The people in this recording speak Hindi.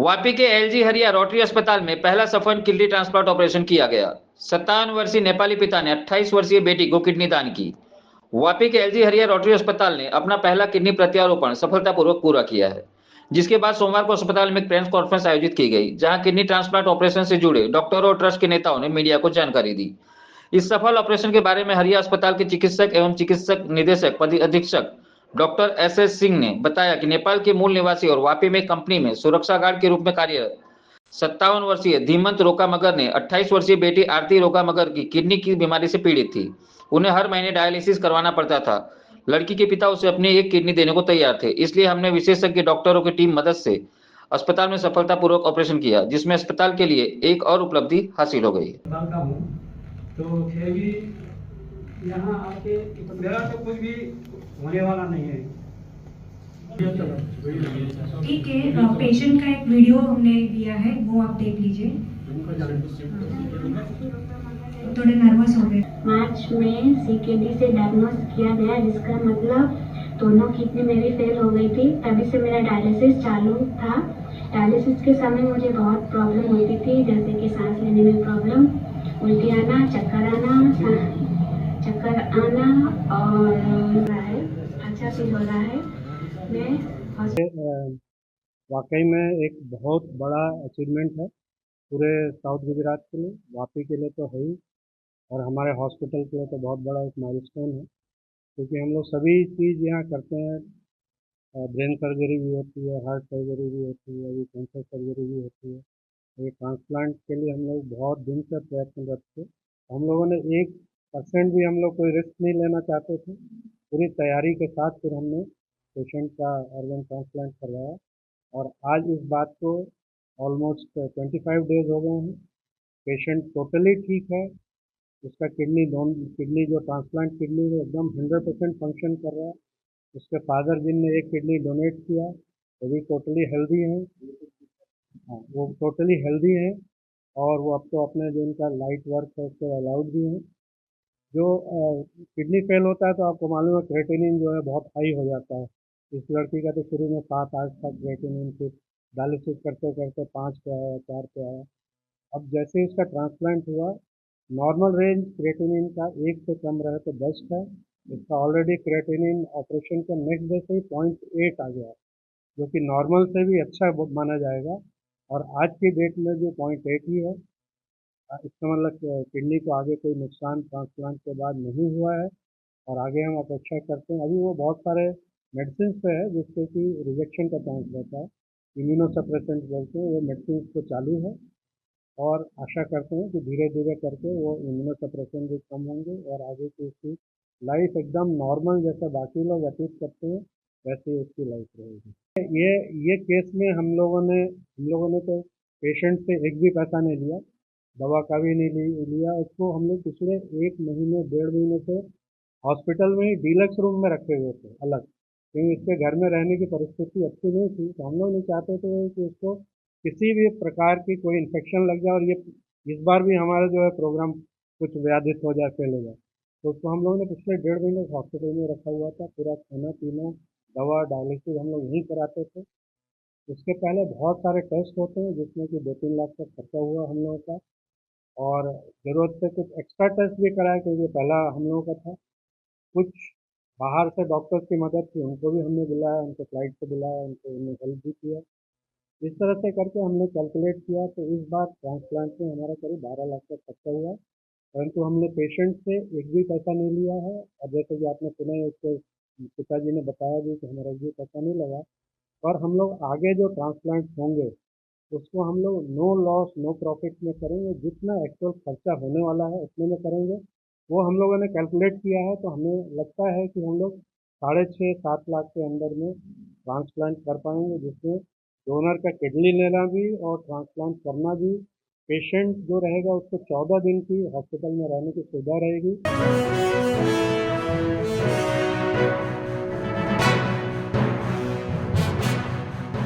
वापी के एलजी हरिया रोटरी अस्पताल में पहला सफल किडनी ट्रांसप्लांट ऑपरेशन किया गया। 57 वर्षीय नेपाली पिता ने 28 वर्षीय बेटी को किडनी दान की। वापी के एलजी हरिया रोटरी अस्पताल ने अपना पहला किडनी प्रत्यारोपण सफलतापूर्वक पूरा किया है, जिसके बाद सोमवार को अस्पताल में प्रेस कॉन्फ्रेंस आयोजित की गई, जहां किडनी ट्रांसप्लांट ऑपरेशन से जुड़े डॉक्टरों और ट्रस्ट के नेताओं ने मीडिया को जानकारी दी। इस सफल ऑपरेशन के बारे में हरिया अस्पताल के चिकित्सक एवं चिकित्सक निदेशक पद अधीक्षक डॉक्टर एस सिंह ने बताया कि नेपाल के मूल निवासी और वापी में कंपनी में सुरक्षा गार्ड के रूप में कार्यरत 57 वर्षीय धीमंत रोका मगर ने 28 वर्षीय बेटी आरती रोका मगर की किडनी की बीमारी से पीड़ित थी। उन्हें हर महीने डायलिसिस करवाना पड़ता था। लड़की के पिता उसे अपनी एक किडनी देने को तैयार थे, इसलिए हमने विशेषज्ञ डॉक्टरों की टीम मदद से अस्पताल में सफलतापूर्वक ऑपरेशन किया, जिसमें अस्पताल के लिए एक और उपलब्धि हासिल हो गई। तो फिर भी यहाँ आके मेरा तो कुछ भी होने वाला नहीं है। ठीक है, पेशेंट का एक वीडियो हमने दिया है, वो आप देख लीजिए। थोड़े नर्वस हो गए। मार्च में सीकेडी से डायग्नोस किया गया, जिसका मतलब दोनों किडनी मेरी फेल हो गई थी। तभी से मेरा डायलिसिस चालू था। डायलिसिस के समय मुझे बहुत प्रॉब्लम होती थी, जैसे कि सांस लेने में प्रॉब्लम, उल्टी आना, चक्कर आना और अच्छा फील हो रहा है। मैं वाकई में एक बहुत बड़ा अचीवमेंट है पूरे साउथ गुजरात के लिए, वापी के लिए तो है ही, और हमारे हॉस्पिटल के लिए तो बहुत बड़ा एक माइलस्टोन है, क्योंकि हम लोग सभी चीज़ यहाँ करते हैं। ब्रेन सर्जरी भी होती है, हार्ट सर्जरी भी होती है, अभी कैंसर सर्जरी भी होती है। ये ट्रांसप्लांट के लिए हम लोग बहुत दिन से प्रयत्नरत थे। हम लोगों ने 1% भी हम लोग कोई रिस्क नहीं लेना चाहते थे। पूरी तैयारी के साथ फिर हमने पेशेंट का ऑर्गन ट्रांसप्लांट करवाया, और आज इस बात को ऑलमोस्ट 25 डेज हो गए हैं। पेशेंट टोटली ठीक है। उसका किडनी जो ट्रांसप्लांट किडनी है एकदम 100% फंक्शन कर रहा है। उसके फादर जिनने एक किडनी डोनेट किया वो भी टोटली हेल्दी हैं। हाँ, वो टोटली हेल्दी हैं, और वो अब तो अपने जो उनका लाइट वर्क है उसको अलाउड भी हैं। जो किडनी फेल होता है तो आपको मालूम है क्रेटिनिन जो है बहुत हाई हो जाता है। इस लड़की का तो शुरू में 7-8 था क्रेटिनिन, फिर डायलिसिस करते करते 5 पे आया, 4 पे आया। अब जैसे ही उसका ट्रांसप्लांट हुआ, नॉर्मल रेंज क्रेटिनिन का 1 से कम रहे तो बेस्ट है। इसका ऑलरेडी क्रेटिनिन ऑपरेशन के नेक्स्ट डे से ही 0.8 आ गया, जो कि नॉर्मल से भी अच्छा माना जाएगा, और आज की डेट में जो 0.8 ही है। इसका मतलब किडनी को आगे कोई नुकसान ट्रांसप्लांट के बाद नहीं हुआ है, और आगे हम अपेक्षा करते हैं। अभी वो बहुत सारे मेडिसिन पे है जिससे कि रिजेक्शन का चांस रहता है, इम्यूनोसप्रेसेंट बोलते हैं, वो मेडिसिन को चालू है, और आशा करते हैं कि धीरे धीरे करके वो इम्यूनोसप्रेशन भी कम होंगे और आगे की उसकी लाइफ एकदम नॉर्मल जैसा बाकी लोग व्यतीत करते हैं वैसे ही उसकी लाइफ रहेगी। ये केस में हम लोगों ने तो पेशेंट से एक भी पैसा नहीं लिया, दवा का भी नहीं लिया। उसको हम लोग पिछले 1 महीने 1.5 महीने से हॉस्पिटल में ही डीलक्स रूम में रखे हुए थे अलग, क्योंकि इसके घर में रहने की परिस्थिति अच्छी नहीं थी। तो हम लोग नहीं चाहते थे कि उसको किसी भी प्रकार की कोई इन्फेक्शन लग जाए, और ये इस बार भी हमारा जो है प्रोग्राम कुछ व्याधित हो जाए, फेल हो जाए। तो उसको हम लोगों ने पिछले 1.5 महीने हॉस्पिटल में रखा हुआ था। पूरा खाना पीना, दवा, डायलिसिस हम लोग यहीं कराते थे। उसके पहले बहुत सारे टेस्ट होते हैं जिसमें कि 2-3 लाख का खर्चा हुआ हम लोगों का, और ज़रूरत से कुछ एक्स्ट्रा टेस्ट भी कराया क्योंकि पहला हम लोगों का था। कुछ बाहर से डॉक्टर्स की मदद थी, उनको भी हमने बुलाया, उनको फ्लाइट से बुलाया, उनको हमने हेल्प भी किया। इस तरह से करके हमने कैलकुलेट किया तो इस बार ट्रांसप्लांट में हमारा करीब 12 लाख का खर्चा हुआ, परंतु हमने पेशेंट से एक भी पैसा नहीं लिया है। और जैसे कि आपने सुना है, उसके पिताजी ने बताया भी कि हमारा एक भी पैसा नहीं लगा। और हम लोग आगे जो ट्रांसप्लांट होंगे उसको हम लोग नो लॉस नो प्रॉफिट में करेंगे। जितना एक्चुअल खर्चा होने वाला है उतने में करेंगे। वो हम लोगों ने कैलकुलेट किया है, तो हमें लगता है कि हम लोग 6.5-7 लाख के अंदर में ट्रांसप्लांट कर पाएंगे, जिसमें डोनर का किडनी लेना भी और ट्रांसप्लांट करना भी। पेशेंट जो रहेगा उसको 14 दिन की हॉस्पिटल में रहने की सुविधा रहेगी।